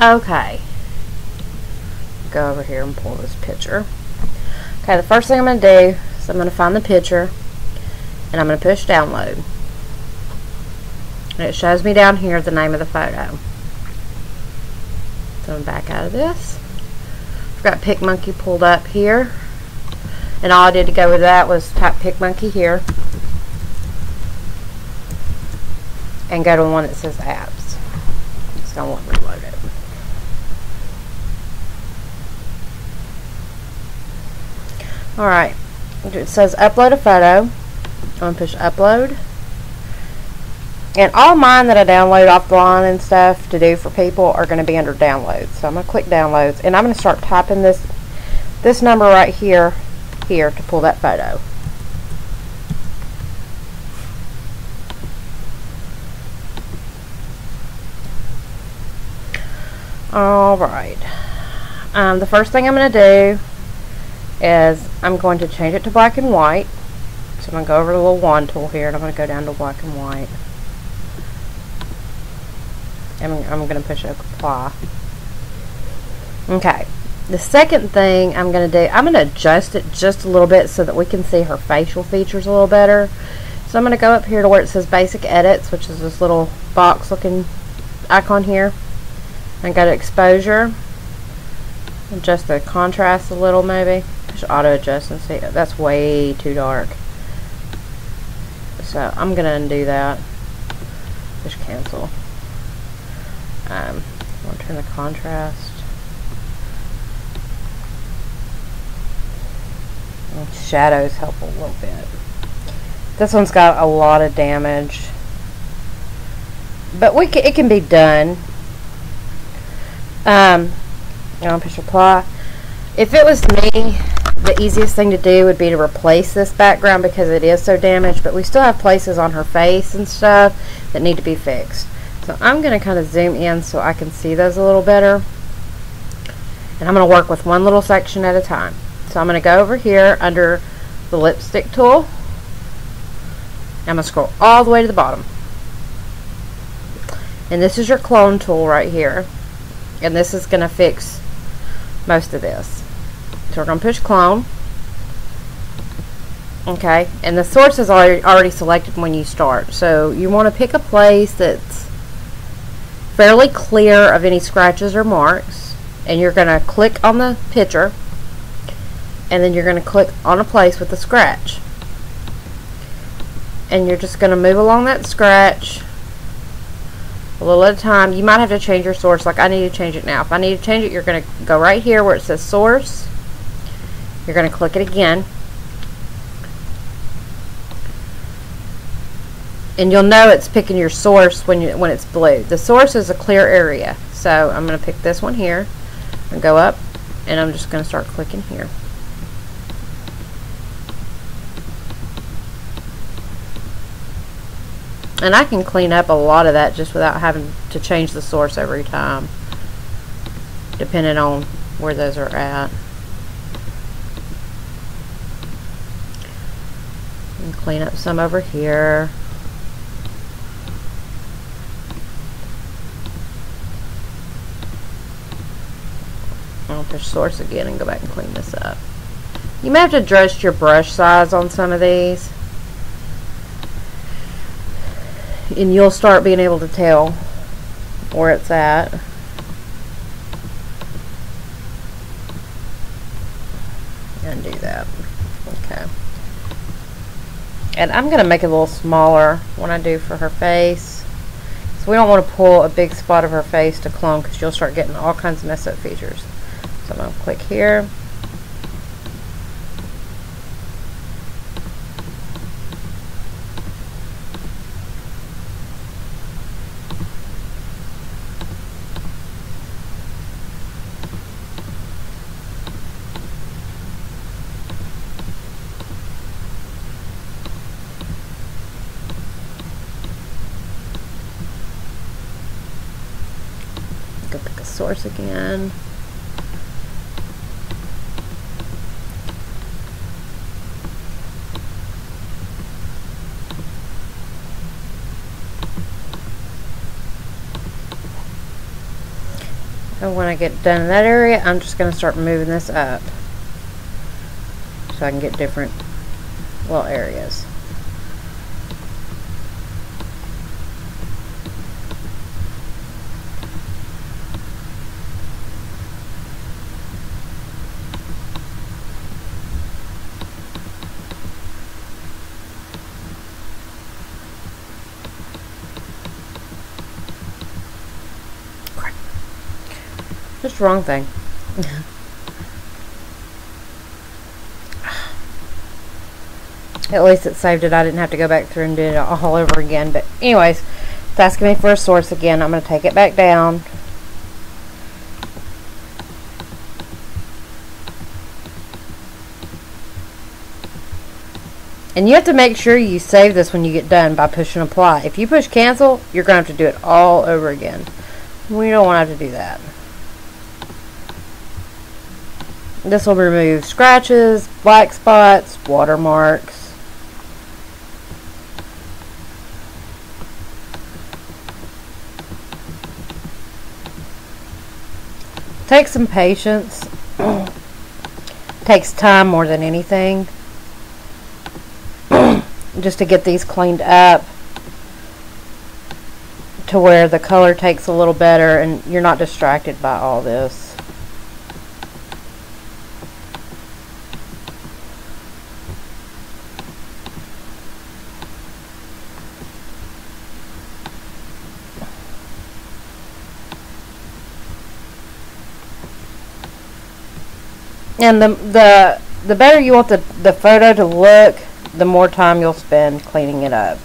Okay. Go over here and pull this picture. Okay, the first thing I'm going to do is I'm going to find the picture and I'm going to push download. And it shows me down here the name of the photo. So I'm back out of this. I've got picmonkey pulled up here. And all I did to go with that was type picmonkey here. And go to the one that says apps. It's going to reload it. Alright. It says upload a photo. I'm going to push upload. And all mine that I download offline and stuff to do for people are going to be under downloads. So I'm going to click downloads and I'm going to start typing this number right here to pull that photo. Alright. The first thing I'm going to do is I'm going to change it to black and white. So I'm going to go over to the little wand tool here and I'm going to go down to black and white. I'm going to push apply. Okay. The second thing I'm going to do, I'm going to adjust it just a little bit so that we can see her facial features a little better. So I'm going to go up here to where it says basic edits, which is this little box looking icon here. And go to exposure. Adjust the contrast a little maybe. Push auto adjust and see. That's way too dark. So I'm going to undo that. Push cancel. I'm going to turn the contrast. And shadows help a little bit. This one's got a lot of damage, but it can be done. I'll push apply. If it was me, the easiest thing to do would be to replace this background because it is so damaged, but we still have places on her face and stuff that need to be fixed. So I'm going to kind of zoom in so I can see those a little better. And I'm going to work with one little section at a time. So I'm going to go over here under the lipstick tool. I'm going to scroll all the way to the bottom. And this is your clone tool right here. And this is going to fix most of this. So we're going to push clone. Okay. And the source is already selected when you start. So you want to pick a place that's fairly clear of any scratches or marks, and you're going to click on the picture and then you're going to click on a place with a scratch and you're just going to move along that scratch a little at a time. You might have to change your source, like I need to change it now. If I need to change it, you're going to go right here where it says source. You're going to click it again. And you'll know it's picking your source when it's blue. The source is a clear area. So I'm going to pick this one here and go up, and I'm just going to start clicking here. And I can clean up a lot of that just without having to change the source every time, depending on where those are at. And clean up some over here. I'll push source again and go back and clean this up. You may have to adjust your brush size on some of these, and you'll start being able to tell where it's at. And do that. Okay. And I'm going to make it a little smaller when I do for her face. So we don't want to pull a big spot of her face to clone because you'll start getting all kinds of messed up features. So I'm going to click here. Go pick a source again. And when I get done in that area, I'm just going to start moving this up so I can get different little areas. Just the wrong thing. At least it saved it. I didn't have to go back through and do it all over again. But anyways, it's asking me for a source again. I'm going to take it back down. And you have to make sure you save this when you get done by pushing apply. If you push cancel, you're going to have to do it all over again. We don't want to have to do that. This will remove scratches, black spots, watermarks. Takes some patience. Takes time more than anything. Just to get these cleaned up to where the color takes a little better and you're not distracted by all this. And the better you want the photo to look, the more time you'll spend cleaning it up.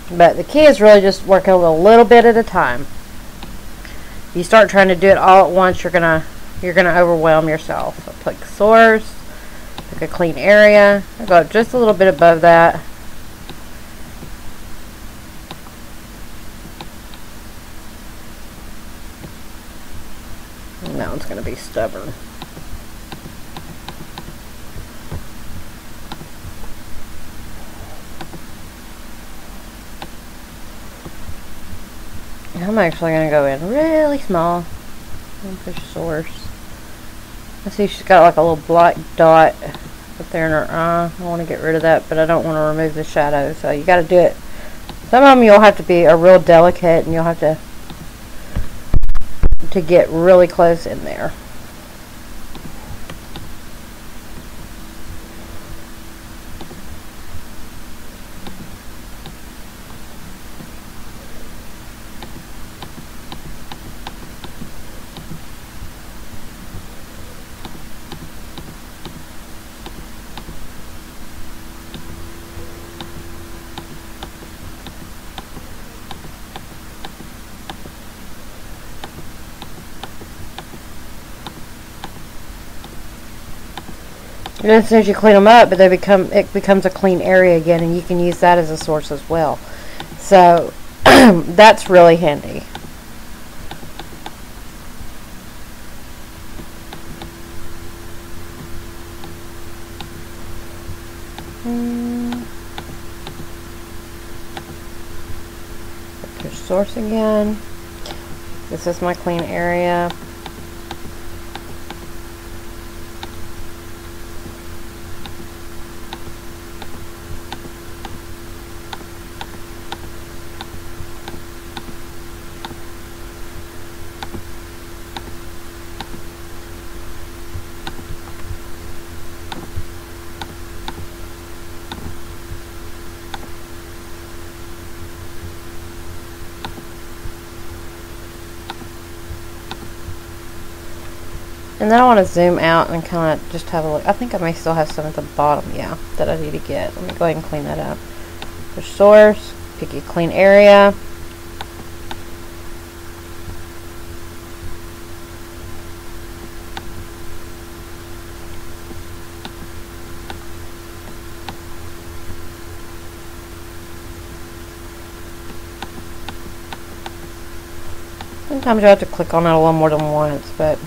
But the key is really just working a little bit at a time. If you start trying to do it all at once, you're gonna overwhelm yourself. So click source, pick a clean area. I go just a little bit above that. And that one's gonna be stubborn. I'm actually going to go in really small and push source. I see she's got like a little black dot up there in her eye. I want to get rid of that, but I don't want to remove the shadow, so you got to do it. Some of them you'll have to be a real delicate and you'll have to get really close in there. And as soon as you clean them up, but it becomes a clean area again, and you can use that as a source as well. So that's really handy. Push source again. This is my clean area. And then I want to zoom out and kind of just have a look. I think I may still have some at the bottom, yeah, that I need to get. Let me go ahead and clean that up. Push source, pick a clean area. Sometimes you have to click on it a little more than once, but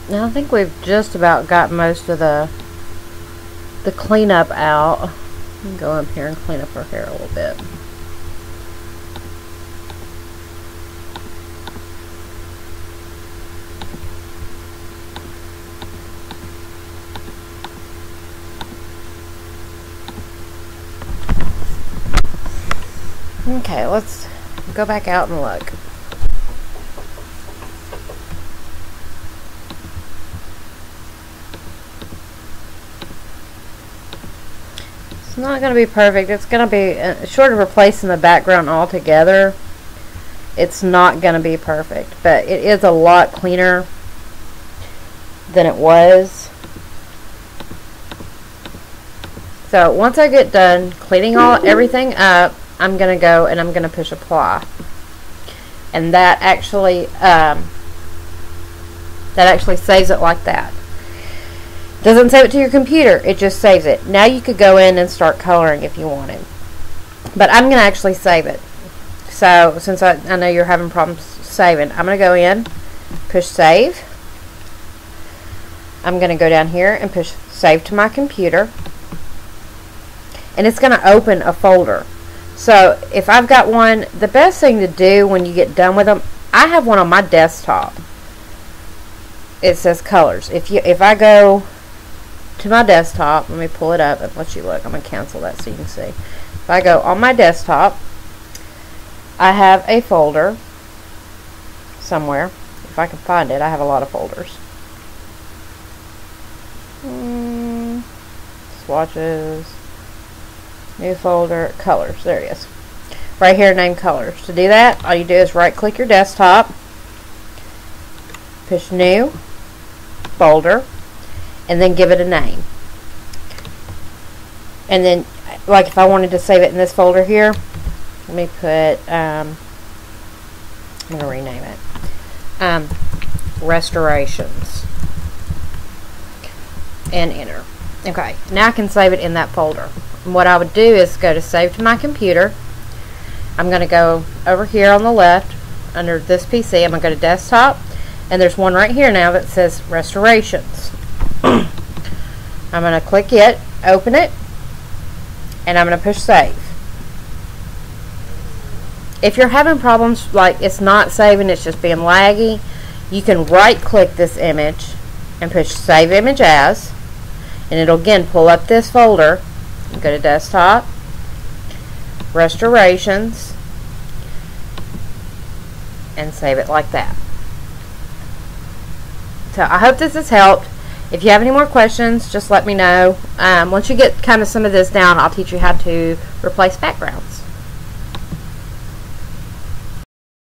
now I think we've just about got most of the cleanup out. Let me go up here and clean up her hair a little bit. Okay, let's go back out and look. It's not going to be perfect. It's going to be, short of replacing the background altogether, it's not going to be perfect. But it is a lot cleaner than it was. So once I get done cleaning everything up, I'm going to go and I'm going to push apply. And that actually saves it like that. Doesn't save it to your computer, it just saves it. Now you could go in and start coloring if you wanted. But I'm going to actually save it. So since I know you're having problems saving, I'm going to go in, push save. I'm going to go down here and push save to my computer. And it's going to open a folder. So if I've got one, the best thing to do when you get done with them, I have one on my desktop. It says colors. If I go to my desktop, let me pull it up and let you look. I'm going to cancel that so you can see. If I go on my desktop, I have a folder somewhere. If I can find it, I have a lot of folders. Swatches. New folder, colors. There it is. Right here, name colors. To do that, all you do is right click your desktop, push new, folder, and then give it a name. And then, like if I wanted to save it in this folder here, let me put, I'm going to rename it, Restorations, and enter. Okay, now I can save it in that folder. And what I would do is go to save to my computer. I'm going to go over here on the left under this PC. I'm going to go to desktop, and there's one right here now that says Restorations. I'm going to click it, open it, and I'm going to push save. If you're having problems like it's not saving, it's just being laggy, you can right click this image and push save image as, and it'll again pull up this folder. Go to desktop, Restorations, and save it like that. So I hope this has helped. If you have any more questions, just let me know. Once you get kind of some of this down, I'll teach you how to replace backgrounds.